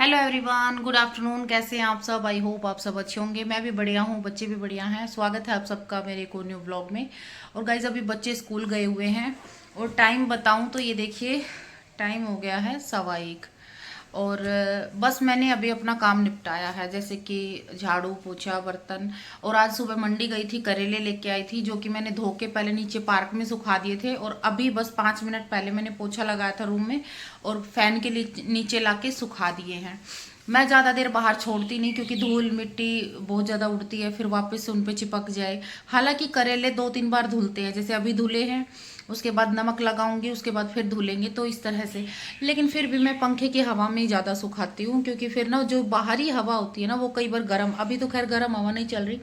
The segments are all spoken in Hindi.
Hello everyone, good afternoon. कैसे हैं आप सब? आई होप आप सब अच्छे होंगे। मैं भी बढ़िया हूँ, बच्चे भी बढ़िया हैं। स्वागत है आप सबका मेरे को न्यू ब्लॉग में। और गाइज अभी बच्चे स्कूल गए हुए हैं और टाइम बताऊँ तो ये देखिए, टाइम हो गया है 1:15। और बस मैंने अभी अपना काम निपटाया है, जैसे कि झाड़ू पोछा बर्तन। और आज सुबह मंडी गई थी, करेले लेके आई थी जो कि मैंने धो के पहले नीचे पार्क में सुखा दिए थे। और अभी बस 5 मिनट पहले मैंने पोछा लगाया था रूम में और फैन के लिए नीचे लाके सुखा दिए हैं। मैं ज़्यादा देर बाहर छोड़ती नहीं क्योंकि धूल मिट्टी बहुत ज़्यादा उड़ती है, फिर वापस से उन पे चिपक जाए। हालांकि करेले 2-3 बार धुलते हैं, जैसे अभी धुले हैं, उसके बाद नमक लगाऊंगी, उसके बाद फिर धुलेंगे, तो इस तरह से। लेकिन फिर भी मैं पंखे की हवा में ही ज़्यादा सुखाती हूँ क्योंकि फिर ना जो बाहरी हवा होती है ना वो कई बार गर्म, अभी तो खैर गर्म हवा नहीं चल रही।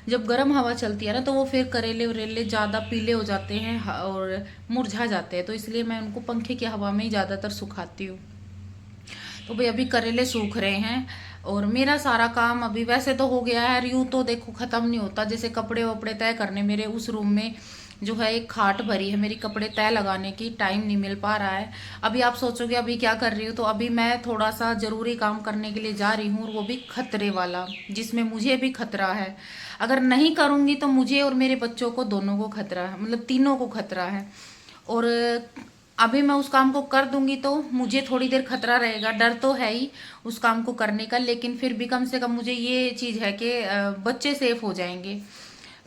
जब गर्म हवा चलती है ना तो वो फिर करेले वरेले ज़्यादा पीले हो जाते हैं और मुरझा जाते हैं, तो इसलिए मैं उनको पंखे की हवा में ही ज़्यादातर सुखाती हूँ। तो भाई अभी करेले सूख रहे हैं और मेरा सारा काम अभी वैसे तो हो गया है। यूँ तो देखो ख़त्म नहीं होता, जैसे कपड़े वपड़े तय करने, मेरे उस रूम में जो है एक खाट भरी है मेरी कपड़े तय लगाने की, टाइम नहीं मिल पा रहा है। अभी आप सोचोगे अभी क्या कर रही हूँ, तो अभी मैं थोड़ा सा ज़रूरी काम करने के लिए जा रही हूँ, और वो भी खतरे वाला, जिसमें मुझे भी खतरा है। अगर नहीं करूँगी तो मुझे और मेरे बच्चों को दोनों को खतरा है, मतलब तीनों को खतरा है। और अभी मैं उस काम को कर दूंगी तो मुझे थोड़ी देर खतरा रहेगा, डर तो है ही उस काम को करने का, लेकिन फिर भी कम से कम मुझे ये चीज़ है कि बच्चे सेफ हो जाएंगे।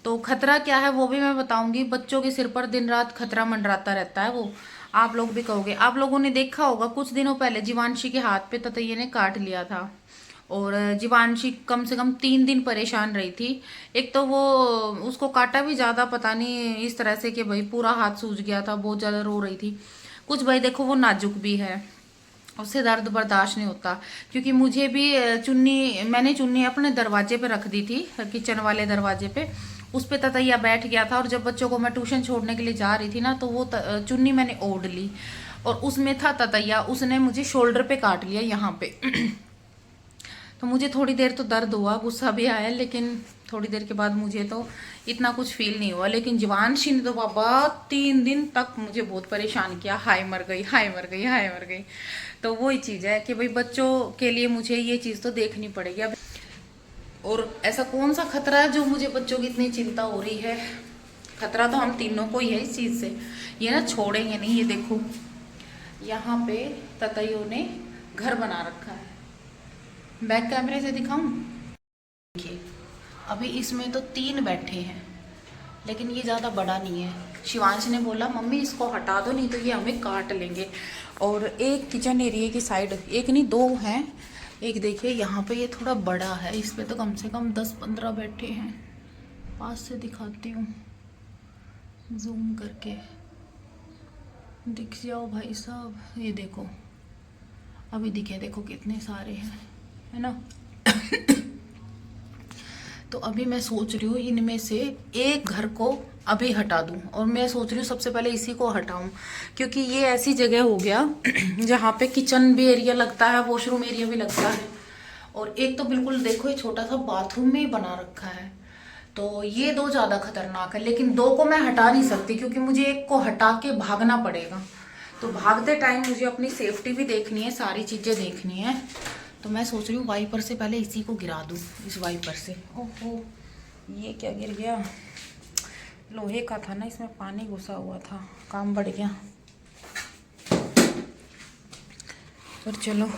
तो खतरा क्या है वो भी मैं बताऊंगी। बच्चों के सिर पर दिन रात खतरा मंडराता रहता है वो। आप लोग भी कहोगे, आप लोगों ने देखा होगा कुछ दिनों पहले जीवांशी के हाथ पे ततैये ने काट लिया था। और जीवांशी कम से कम 3 दिन परेशान रही थी। एक तो वो, उसको काटा भी ज्यादा पता नहीं इस तरह से कि भाई पूरा हाथ सूज गया था, बहुत ज्यादा रो रही थी। कुछ भाई देखो वो नाजुक भी है, उससे दर्द बर्दाश्त नहीं होता। क्योंकि मुझे भी चुन्नी, मैंने चुन्नी अपने दरवाजे पे रख दी थी, किचन वाले दरवाजे पे, उस पे ततैया बैठ गया था। और जब बच्चों को मैं ट्यूशन छोड़ने के लिए जा रही थी ना तो वो चुन्नी मैंने ओढ़ ली और उसमें था ततैया, उसने मुझे शोल्डर पे काट लिया यहाँ पे। तो मुझे थोड़ी देर तो दर्द हुआ, गुस्सा भी आया, लेकिन थोड़ी देर के बाद मुझे तो इतना कुछ फील नहीं हुआ। लेकिन जीवांशी ने तो बाबा 3 दिन तक मुझे बहुत परेशान किया, हाय मर गई, हाय मर गई, हाय मर गई। तो वही चीज़ है कि भाई बच्चों के लिए मुझे ये चीज़ तो देखनी पड़ेगी अब। और ऐसा कौन सा खतरा है जो मुझे बच्चों की इतनी चिंता हो रही है? खतरा तो हम तीनों को ही है इस चीज़ से, ये ना छोड़ेंगे नहीं। ये देखो यहाँ पे ततैयों ने घर बना रखा है, बैक कैमरे से दिखाऊं? देखिए अभी इसमें तो 3 बैठे हैं, लेकिन ये ज़्यादा बड़ा नहीं है। शिवांश ने बोला मम्मी इसको हटा दो नहीं तो ये हमें काट लेंगे। और एक किचन एरिया की साइड, एक नहीं 2 हैं। एक देखिए यहाँ पे ये थोड़ा बड़ा है, इस पे तो कम से कम 10-15 बैठे हैं। पास से दिखाती हूँ, जूम करके दिख जाओ भाई साहब, ये देखो अभी दिखे, देखो कितने सारे हैं, है ना। तो अभी मैं सोच रही हूँ इनमें से एक घर को अभी हटा दूँ, और मैं सोच रही हूँ सबसे पहले इसी को हटाऊँ, क्योंकि ये ऐसी जगह हो गया जहाँ पे किचन भी एरिया लगता है, वॉशरूम एरिया भी लगता है। और एक तो बिल्कुल देखो ये छोटा सा बाथरूम में ही बना रखा है। तो ये 2 ज़्यादा खतरनाक है, लेकिन 2 को मैं हटा नहीं सकती क्योंकि मुझे एक को हटा के भागना पड़ेगा। तो भागते टाइम मुझे अपनी सेफ्टी भी देखनी है, सारी चीज़ें देखनी है। तो मैं सोच रही हूँ वाइपर से पहले इसी को गिरा दूँ, इस वाइपर से। ओहो ये क्या गिर गया, लोहे का था ना, इसमें पानी घुसा हुआ था, काम बढ़ गया। पर चलो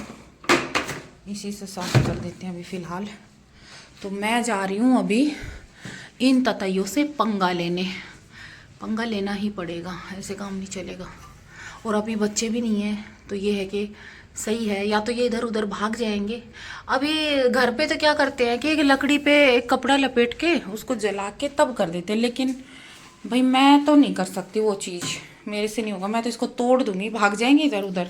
इसी से साफ कर देते हैं अभी फ़िलहाल। तो मैं जा रही हूँ अभी इन ततैयों से पंगा लेने, पंगा लेना ही पड़ेगा, ऐसे काम नहीं चलेगा। और अभी बच्चे भी नहीं हैं तो ये है कि सही है, या तो ये इधर उधर भाग जाएंगे। अभी घर पे तो क्या करते हैं कि एक लकड़ी पे एक कपड़ा लपेट के उसको जला के तब कर देते हैं, लेकिन भाई मैं तो नहीं कर सकती वो चीज़, मेरे से नहीं होगा। मैं तो इसको तोड़ दूंगी, भाग जाएंगे इधर उधर,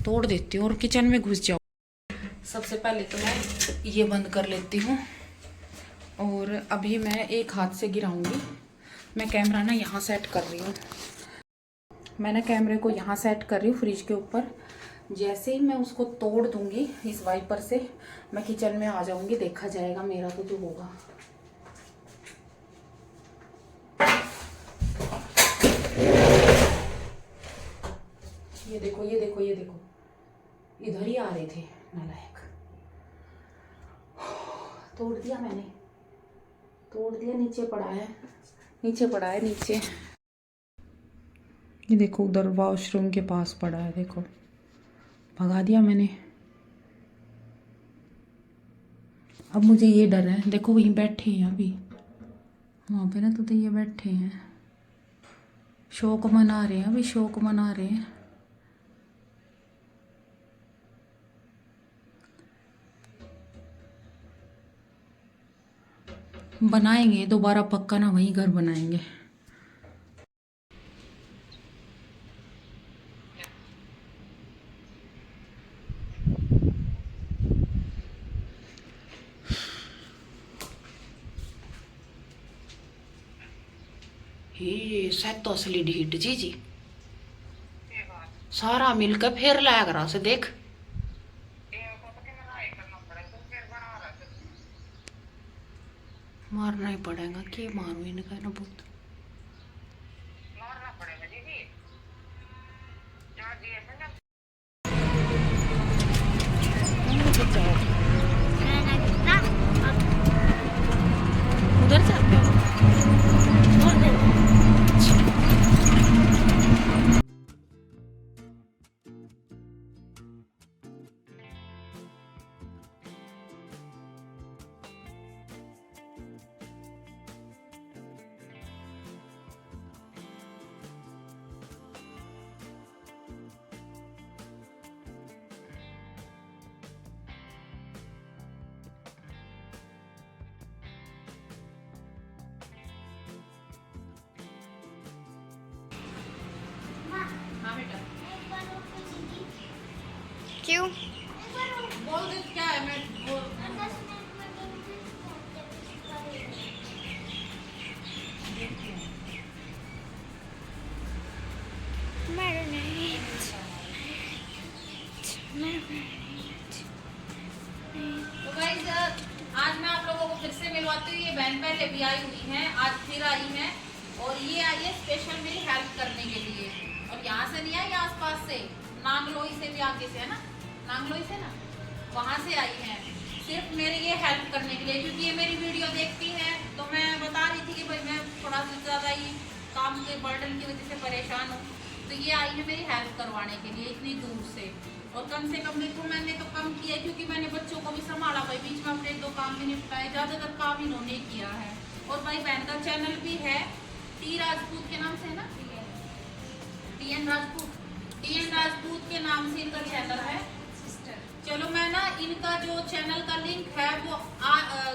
तोड़ देती हूँ और किचन में घुस जाऊँ। सबसे पहले तो मैं ये बंद कर लेती हूँ और अभी मैं एक हाथ से गिराऊंगी। मैं कैमरा ना यहाँ सेट कर रही हूँ, मैंने कैमरे को यहाँ सेट कर रही हूँ फ्रिज के ऊपर। जैसे ही मैं उसको तोड़ दूंगी इस वाइपर से, मैं किचन में आ जाऊंगी, देखा जाएगा मेरा तो जो होगा। ये देखो, ये देखो, ये देखो, इधर ही आ रहे थे नालायक। तोड़ दिया मैंने, तोड़ दिया। नीचे पड़ा है, नीचे पड़ा है, नीचे। ये देखो उधर वॉशरूम के पास पड़ा है, देखो भगा दिया मैंने। अब मुझे ये डर है, देखो वहीं बैठे हैं अभी, वहाँ पे ना तो ये बैठे हैं, शौक मना रहे हैं, अभी शौक मना रहे हैं। बनाएंगे दोबारा पक्का ना, वहीं घर बनाएंगे। ये शायद तो असली ढीठ जी सारा मिलकर फिर लाया करा से देख। मारना ही पड़ेगा, के मारू इनका ना बहुत। मारना पड़ेगा दीदी। उधर जाते हो? क्यों? बोल दे क्या है, मैं बोल। तो गाइस आज मैं आप लोगों को फिर से मिलवाती हूँ। ये बहन पहले भी आई हुई हैं, आज फिर आई हैं और ये आई है स्पेशल मेरी हेल्प करने के लिए। और यहाँ से नहीं आई, आसपास से, नांगलोई से भी आगे से है ना, नांगलोई से ना, वहाँ से आई हैं सिर्फ मेरी ये हेल्प करने के लिए, क्योंकि ये मेरी वीडियो देखती हैं। तो मैं बता रही थी कि भाई मैं थोड़ा सा ज़्यादा ही काम के बर्डन की वजह से परेशान हूँ, तो ये आई है मेरी हेल्प करवाने के लिए इतनी दूर से। और कम से कम देखो मैंने तो कम किया, क्योंकि मैंने बच्चों को भी संभाला, भाई बीच में अपने 2 काम भी निपटाए, ज़्यादातर काम इन्होंने किया है। और भाई बहन का चैनल भी है, टी राजपूत के नाम से ना, TN राजपूत, TN राजपूत के नाम से इनका चैनल है। चलो मैं ना इनका जो चैनल का लिंक है वो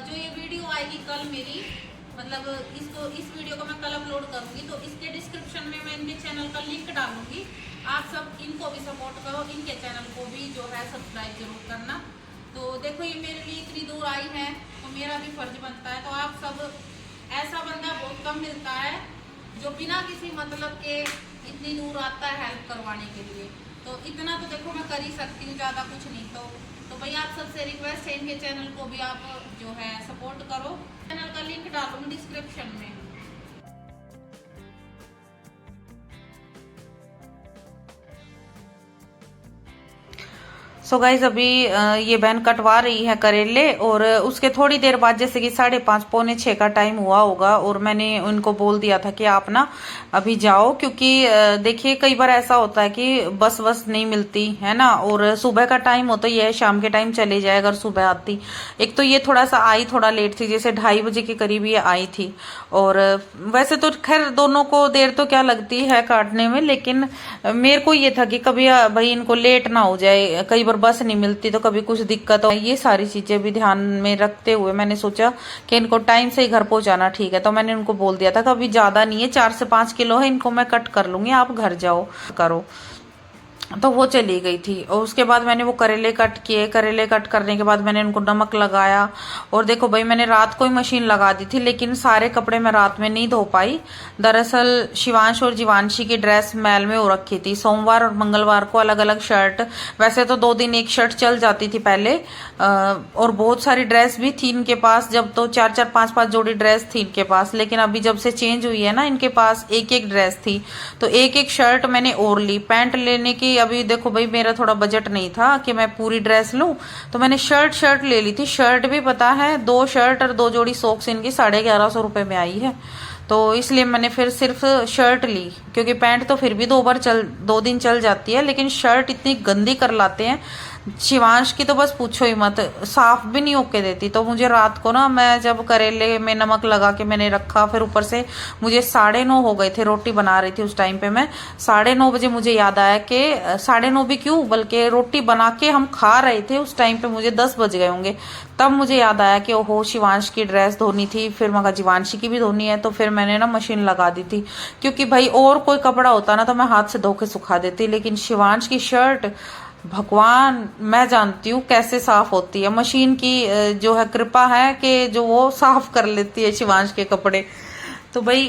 जो ये वीडियो आएगी कल मेरी, मतलब इस वीडियो को मैं कल अपलोड करूंगी, तो इसके डिस्क्रिप्शन में मैं इनके चैनल का लिंक डालूंगी। आप सब इनको भी सपोर्ट करो, इनके चैनल को भी जो है सब्सक्राइब जरूर करना। तो देखो ये मेरे लिए इतनी दूर आई है तो मेरा भी फर्ज बनता है। तो आप सब, ऐसा बंदा बहुत कम मिलता है जो बिना किसी मतलब के इतनी दूर आता है हेल्प करवाने के लिए। तो इतना तो देखो मैं कर ही सकती हूँ, ज़्यादा कुछ नहीं। तो भाई आप सबसे रिक्वेस्ट है इनके चैनल को भी आप जो है सपोर्ट करो। चैनल का लिंक डालूंगी डिस्क्रिप्शन में। सो गाइज अभी ये बहन कटवा रही है करेले, और उसके थोड़ी देर बाद जैसे कि 5:30 पौने 6 का टाइम हुआ होगा, और मैंने उनको बोल दिया था कि आप ना अभी जाओ, क्योंकि देखिए कई बार ऐसा होता है कि बस नहीं मिलती है ना, और सुबह का टाइम होता ही है, शाम के टाइम चले जाए अगर सुबह आती। एक तो ये थोड़ा सा आई थोड़ा लेट थी, जैसे 2:30 बजे के करीब ये आई थी। और वैसे तो खैर दोनों को देर तो क्या लगती है काटने में, लेकिन मेरे को ये था कि कभी भाई इनको लेट ना हो जाए, कई बार बस नहीं मिलती तो कभी कुछ दिक्कत हो। ये सारी चीजें भी ध्यान में रखते हुए मैंने सोचा कि इनको टाइम से ही घर पहुंचाना ठीक है। तो मैंने उनको बोल दिया था कि अभी ज्यादा नहीं है, 4 से 5 किलो है, इनको मैं कट कर लूंगी, आप घर जाओ करो। तो वो चली गई थी, और उसके बाद मैंने वो करेले कट किए। करेले कट करने के बाद मैंने उनको नमक लगाया। और देखो भाई मैंने रात को ही मशीन लगा दी थी, लेकिन सारे कपड़े मैं रात में नहीं धो पाई। दरअसल शिवांश और जीवांशी की ड्रेस मैल में हो रखी थी। सोमवार और मंगलवार को अलग अलग शर्ट, वैसे तो 2 दिन एक शर्ट चल जाती थी पहले, और बहुत सारी ड्रेस भी थी इनके पास, जब तो 4-4 5-5 जोड़ी ड्रेस थी इनके पास। लेकिन अभी जब से चेंज हुई है ना, इनके पास एक ड्रेस थी, तो एक शर्ट मैंने और ली। पैंट लेने की क्योंकि अभी देखो भाई मेरा थोड़ा बजट नहीं था कि मैं पूरी ड्रेस लूं, तो मैंने शर्ट ले ली थी। शर्ट भी पता है 2 शर्ट और 2 जोड़ी सॉक्स इनकी 1150 रुपये में आई है। तो इसलिए मैंने फिर सिर्फ शर्ट ली, क्योंकि पैंट तो फिर भी 2 दिन चल जाती है, लेकिन शर्ट इतनी गंदी कर लाते हैं शिवांश की, तो बस पूछो ही मत, साफ भी नहीं होके देती। तो मुझे रात को ना, मैं जब करेले में नमक लगा के मैंने रखा, फिर ऊपर से मुझे 9:30 हो गए थे, रोटी बना रही थी उस टाइम पे मैं। 9:30 बजे मुझे याद आया कि 9:30 भी क्यों, बल्कि रोटी बना के हम खा रहे थे उस टाइम पे मुझे 10 बज गए होंगे। तब मुझे याद आया कि ओहो शिवांश की ड्रेस धोनी थी, फिर मगर जीवांशी की भी धोनी है। तो फिर मैंने ना मशीन लगा दी थी, क्योंकि भाई और कोई कपड़ा होता ना तो मैं हाथ से धो के सुखा देती, लेकिन शिवांश की शर्ट भगवान मैं जानती हूँ कैसे साफ होती है। मशीन की जो है कृपा है कि जो वो साफ कर लेती है शिवांश के कपड़े। तो भाई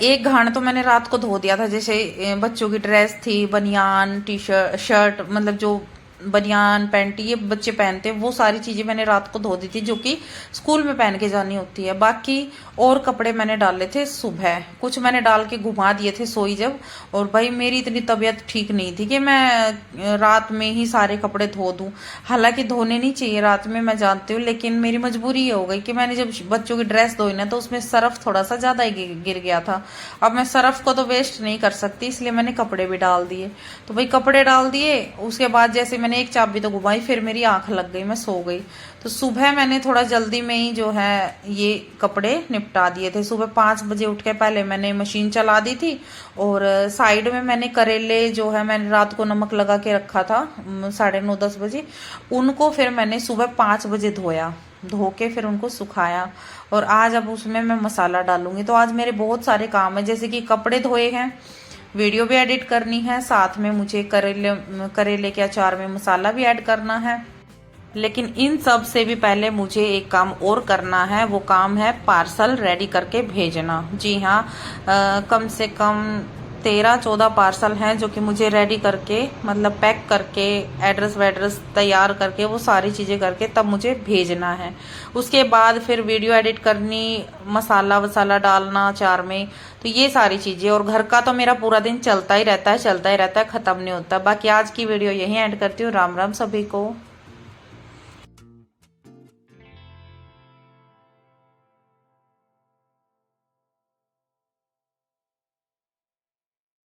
एक घाण तो मैंने रात को धो दिया था, जैसे बच्चों की ड्रेस थी, बनियान टी शर्ट शर्ट, मतलब जो बनियान पैंट ये बच्चे पहनते हैं, वो सारी चीजें मैंने रात को धो दी थी, जो कि स्कूल में पहन के जानी होती है। बाकी और कपड़े मैंने डाले थे सुबह, कुछ मैंने डाल के घुमा दिए थे सोई जब। और भाई मेरी इतनी तबीयत ठीक नहीं थी कि मैं रात में ही सारे कपड़े धो दूं। हालांकि धोने नहीं चाहिए रात में, मैं जानती हूँ, लेकिन मेरी मजबूरी ये हो गई कि मैंने जब बच्चों की ड्रेस धोई ना, तो उसमें सरफ थोड़ा सा ज्यादा ही गिर गया था। अब मैं सरफ को तो वेस्ट नहीं कर सकती, इसलिए मैंने कपड़े भी डाल दिए। तो भाई कपड़े डाल दिए, उसके बाद जैसे मैंने एक चाबी तो घुमाई, फिर मेरी आंख लग गई, मैं सो गई। तो सुबह मैंने थोड़ा जल्दी में ही जो है ये कपड़े निपटा दिए थे। सुबह 5 बजे उठ के पहले मैंने मशीन चला दी थी, और साइड में मैंने करेले जो है मैंने रात को नमक लगा के रखा था 9:30-10 बजे, उनको फिर मैंने सुबह 5 बजे धोया, धो के फिर उनको सुखाया। और आज अब उसमें मैं मसाला डालूंगी। तो आज मेरे बहुत सारे काम है, जैसे कि कपड़े धोए हैं, वीडियो भी एडिट करनी है, साथ में मुझे करेले के अचार में मसाला भी ऐड करना है। लेकिन इन सब से भी पहले मुझे एक काम और करना है, वो काम है पार्सल रेडी करके भेजना। जी हाँ, कम से कम 13-14 पार्सल हैं जो कि मुझे रेडी करके, मतलब पैक करके, एड्रेस वेड्रेस तैयार करके, वो सारी चीज़ें करके तब मुझे भेजना है। उसके बाद फिर वीडियो एडिट करनी, मसाला वसाला डालना अचार में, तो ये सारी चीज़ें। और घर का तो मेरा पूरा दिन चलता ही रहता है, ख़त्म नहीं होता। बाकी आज की वीडियो यहीं एंड करती हूँ। राम राम सभी को।